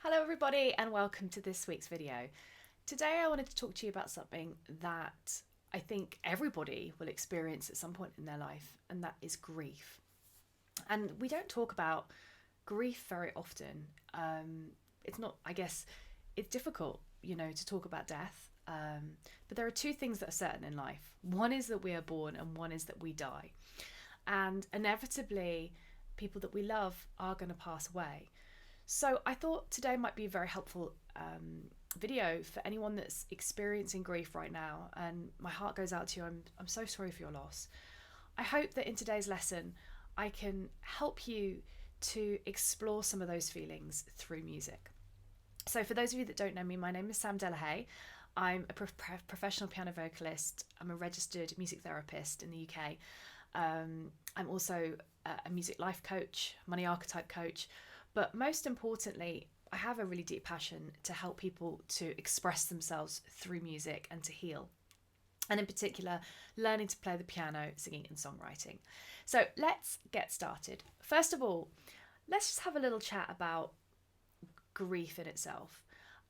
Hello everybody and welcome to this week's video. Today I wanted to talk to you about something that I think everybody will experience at some point in their life, and that is grief. And we don't talk about grief very often. It's not, I guess, it's difficult, to talk about death. But there are two things that are certain in life. One is that we are born and one is that we die. And inevitably, people that we love are going to pass away. So I thought today might be a very helpful video for anyone that's experiencing grief right now, and my heart goes out to you. I'm so sorry for your loss. I hope that in today's lesson I can help you to explore some of those feelings through music. So for those of you that don't know me, my name is Sam Delahaye. I'm a professional piano vocalist. I'm a registered music therapist in the UK. I'm also a music life coach, money archetype coach. But most importantly, I have a really deep passion to help people to express themselves through music and to heal. And in particular, learning to play the piano, singing and songwriting. So let's get started. First of all, let's just have a little chat about grief in itself.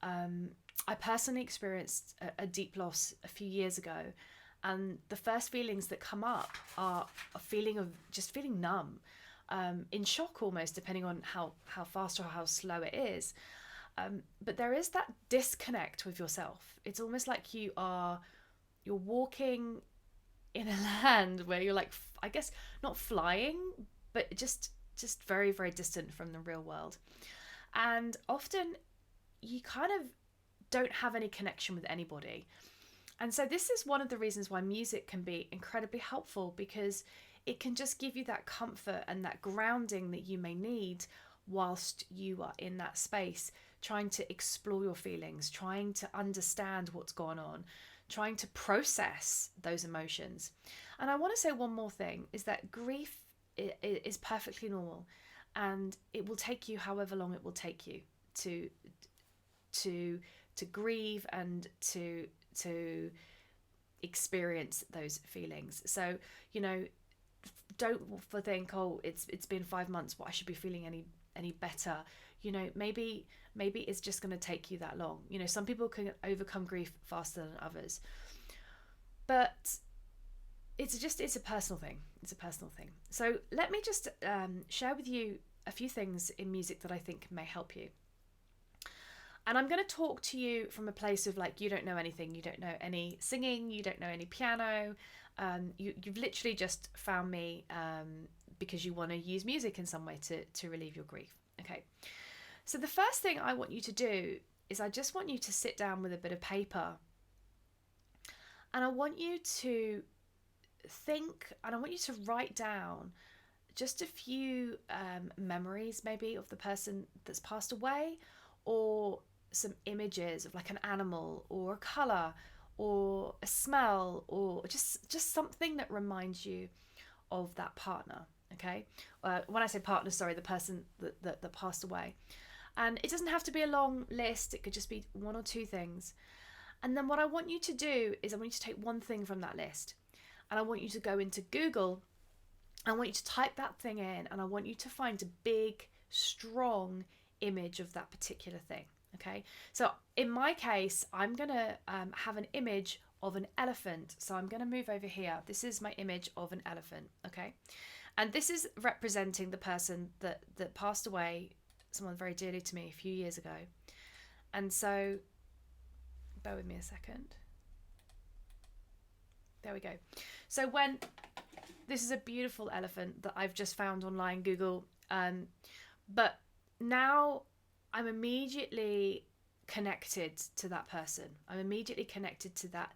I personally experienced a deep loss a few years ago. And the first feelings that come up are a feeling of just feeling numb. In shock almost, depending on how fast or how slow it is. But there is that disconnect with yourself. It's almost like you're walking in a land where you're like, I guess, not flying, but just very, very distant from the real world. And often you kind of don't have any connection with anybody. And so this is one of the reasons why music can be incredibly helpful, because it can just give you that comfort and that grounding that you may need whilst you are in that space, trying to explore your feelings, trying to understand what's going on, trying to process those emotions. And I want to say one more thing, is that grief is perfectly normal, and it will take you however long it will take you to grieve and to experience those feelings. So, don't think, oh, it's been 5 months, I should be feeling any better. Maybe it's just going to take you that long. Some people can overcome grief faster than others, but it's a personal thing. So let me just share with you a few things in music that I think may help you. And I'm going to talk to you from a place of you don't know anything, you don't know any singing, you don't know any piano. You've literally just found me because you want to use music in some way to relieve your grief. Okay, so the first thing I want you to do is I just want you to sit down with a bit of paper, and I want you to think, and I want you to write down just a few memories maybe of the person that's passed away, or some images of an animal or a colour or a smell, or just something that reminds you of that partner. Okay, when I say partner, sorry, the person that passed away. And it doesn't have to be a long list, it could just be one or two things. And then what I want you to do is I want you to take one thing from that list, and I want you to go into Google. I want you to type that thing in, and I want you to find a big, strong image of that particular thing. Okay, so in my case, I'm gonna have an image of an elephant. So I'm gonna move over here. This is my image of an elephant. Okay, and this is representing the person that passed away, someone very dearly to me a few years ago. And so, bear with me a second. There we go. So this is a beautiful elephant that I've just found online, Google. But now I'm immediately connected to that person. I'm immediately connected to that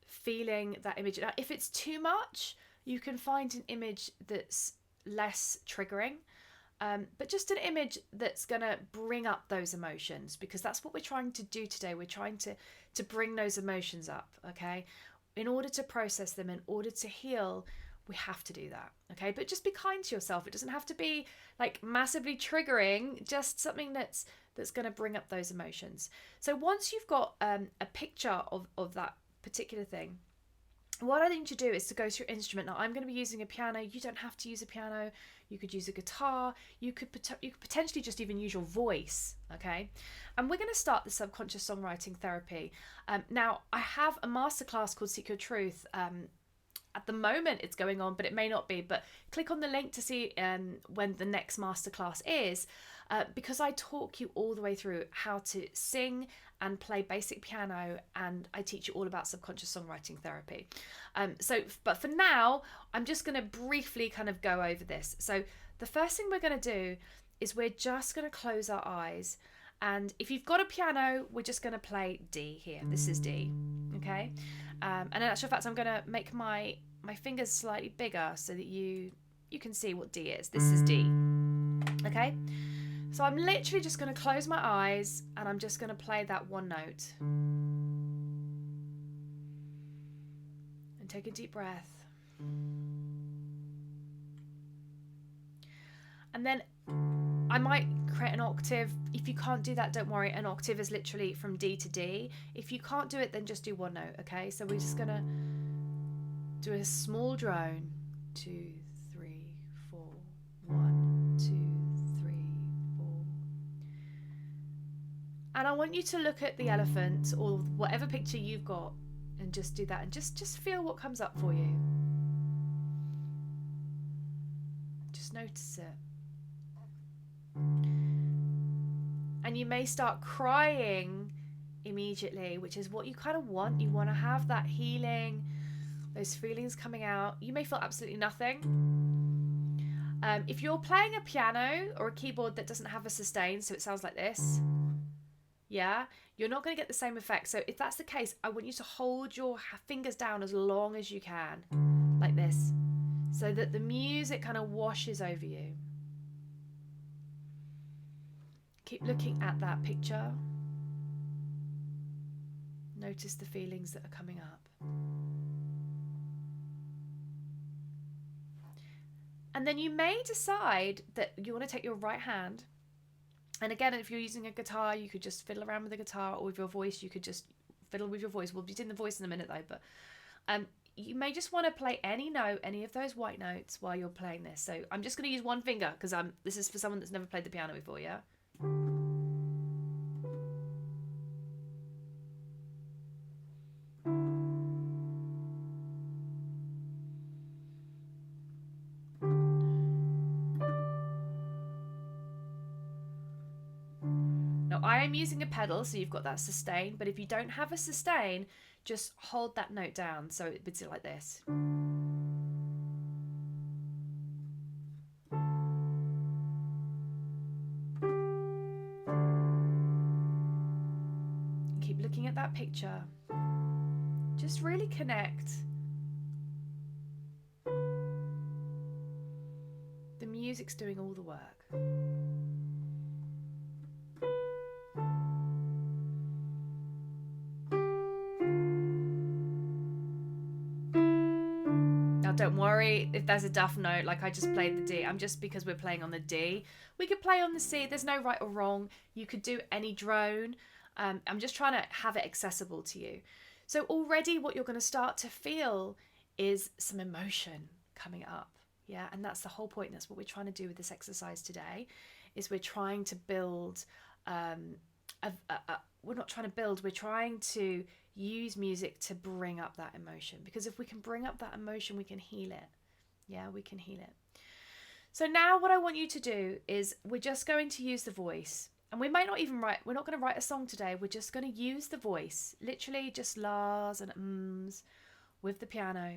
feeling, that image. Now, if it's too much, you can find an image that's less triggering, but just an image that's going to bring up those emotions, because that's what we're trying to do today. We're trying to bring those emotions up, okay? In order to process them, in order to heal, we have to do that, okay? But just be kind to yourself. It doesn't have to be massively triggering, just something that's going to bring up those emotions. So once you've got a picture of that particular thing, what I need you to do is to go to your instrument. Now, I'm going to be using a piano. You don't have to use a piano. you could use a guitar, you could potentially just even use your voice, okay? And we're going to start the subconscious songwriting therapy. Now, I have a masterclass called Seek Your Truth. At the moment it's going on, but it may not be, but click on the link to see when the next masterclass is, because I talk you all the way through how to sing and play basic piano, and I teach you all about subconscious songwriting therapy. But for now, I'm just going to briefly kind of go over this. So the first thing we're going to do is we're just going to close our eyes, and if you've got a piano, we're just going to play D here. This is D, okay? And in actual fact, I'm going to make my fingers slightly bigger so that you can see what D is. This is D, okay? So I'm literally just going to close my eyes, and I'm just going to play that one note. And take a deep breath. And then I might create an octave. If you can't do that, don't worry. An octave is literally from D to D. If you can't do it, then just do one note, okay? So we're just going to do a small drone. 2, 3, 4. 1, 2, 3, 4. And I want you to look at the elephant or whatever picture you've got and just do that, and just feel what comes up for you. Just notice it. And you may start crying immediately, which is what you kind of want. You want to have that healing, those feelings coming out. You may feel absolutely nothing. If you're playing a piano or a keyboard that doesn't have a sustain, so it sounds like this, yeah, you're not going to get the same effect. So if that's the case, I want you to hold your fingers down as long as you can, like this, so that the music kind of washes over you. Keep looking at that picture. Notice the feelings that are coming up. And then you may decide that you want to take your right hand. And again, if you're using a guitar, you could just fiddle around with the guitar, or with your voice, you could just fiddle with your voice. We'll be doing the voice in a minute though, but you may just want to play any note, any of those white notes while you're playing this. So I'm just going to use one finger because this is for someone that's never played the piano before, yeah? Now I am using a pedal, so you've got that sustain, but if you don't have a sustain, just hold that note down so it's like this. Keep looking at that picture. Just really connect. The music's doing all the work. Now don't worry if there's a duff note, like I just played the D. Because we're playing on the D. We could play on the C. There's no right or wrong. You could do any drone. I'm just trying to have it accessible to you. So already what you're going to start to feel is some emotion coming up. Yeah, and that's the whole point. That's what we're trying to do with this exercise today, is we're trying to build, we're not trying to build, we're trying to use music to bring up that emotion. Because if we can bring up that emotion, we can heal it. Yeah, we can heal it. So now what I want you to do is we're just going to use the voice. And we might not even we're not going to write a song today. We're just going to use the voice. Literally just lahs and ums with the piano.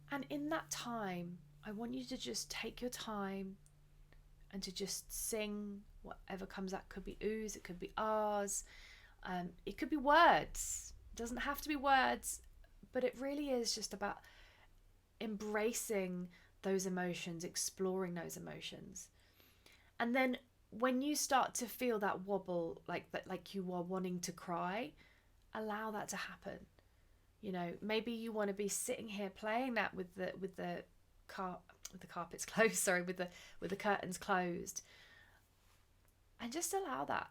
And in that time, I want you to just take your time and to just sing whatever comes out. Could be oohs, it could be ahs. It could be words. It doesn't have to be words, but it really is just about embracing those emotions, exploring those emotions. And then when you start to feel that wobble, like that, like you are wanting to cry, allow that to happen. You know, maybe you want to be sitting here playing that with the carpets closed, sorry, with the curtains closed, and just allow that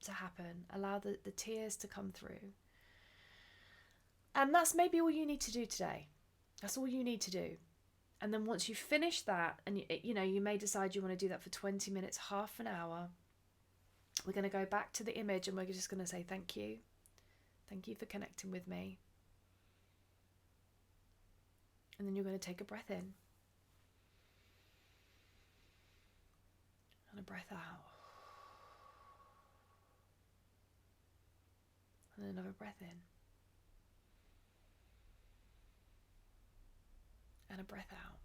to happen. Allow the tears to come through. And that's maybe all you need to do today. That's all you need to do. And then once you finish that, and you know, you may decide you want to do that for 20 minutes, half an hour, we're going to go back to the image and we're just going to say thank you. Thank you for connecting with me. And then you're going to take a breath in. And a breath out. And another breath in. And a breath out.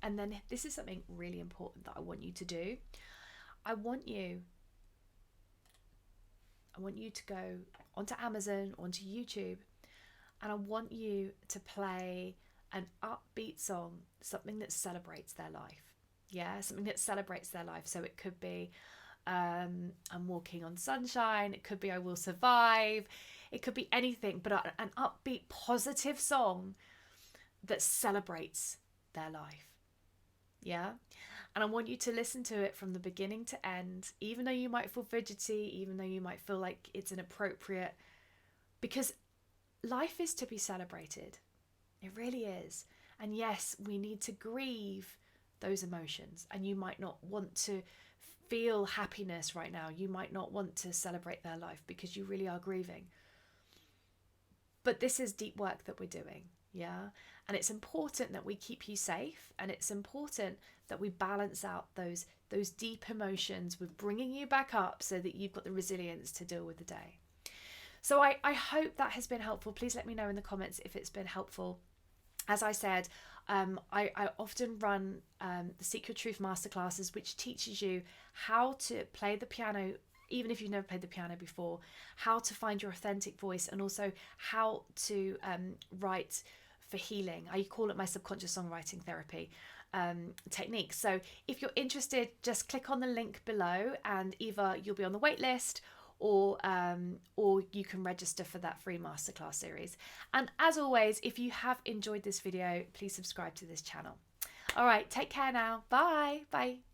And then this is something really important that I want you to do. I want you to go onto Amazon, onto YouTube, and I want you to play an upbeat song, something that celebrates their life. Yeah, something that celebrates their life. So it could be I'm walking on sunshine. It could be I will survive. It could be anything, but an upbeat, positive song that celebrates their life. Yeah. And I want you to listen to it from the beginning to end, even though you might feel fidgety, even though you might feel like it's inappropriate, because life is to be celebrated. It really is. And yes, we need to grieve those emotions. And you might not want to feel happiness right now. You might not want to celebrate their life because you really are grieving. But this is deep work that we're doing. Yeah. And it's important that we keep you safe, and it's important that we balance out those deep emotions with bringing you back up so that you've got the resilience to deal with the day. So I hope that has been helpful. Please let me know in the comments if it's been helpful. As I said, I often run the Seek Your Truth Masterclasses, which teaches you how to play the piano, even if you've never played the piano before, how to find your authentic voice, and also how to write for healing. I call it my subconscious songwriting therapy technique. So if you're interested, just click on the link below, and either you'll be on the wait list, or you can register for that free masterclass series. And as always, if you have enjoyed this video, please subscribe to this channel. All right, take care now. Bye.